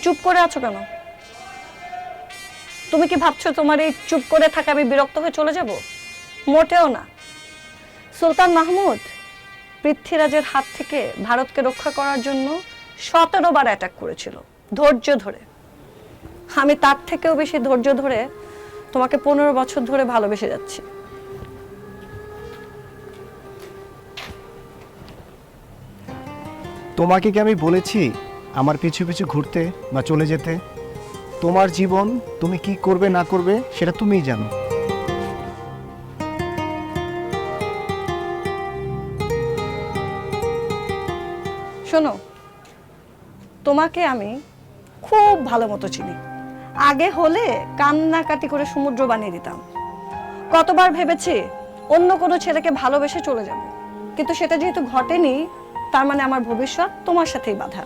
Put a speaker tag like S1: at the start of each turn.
S1: চুপ করে আছো কেন? তুমি কি ভাবছো তোমার এই চুপ করে থাকা আমি বিরক্ত হয়ে চলে যাব? মোটেও না। সুলতান মাহমুদ পৃথ্বীরাজের হাত থেকে ভারতকে রক্ষা করার জন্য 17 বার অ্যাটাক করেছিল ধৈর্য ধরে। আমি তার থেকেও বেশি ধৈর্য ধরে তোমাকে 15 বছর ধরে ভালোবেসে যাচ্ছি।
S2: তোমাকে কি আমি বলেছি আমার পিছু পিছু ঘুরতে বা চলে যেতে? তোমার জীবন তুমি কি করবে না করবে সেটা তুমিই জানো।
S1: শোনো, তোমাকে আমি খুব ভালো মতো চিনি। আগে হলে কান্নাকাটি করে সমুদ্র বানিয়ে দিতাম। কতবার ভেবেছি অন্য কোনো ছেলেকে ভালোবেসে চলে যাব, কিন্তু সেটা যেহেতু ঘটেনি, তার মানে আমার ভবিষ্যৎ তোমার সাথেই বাঁধা।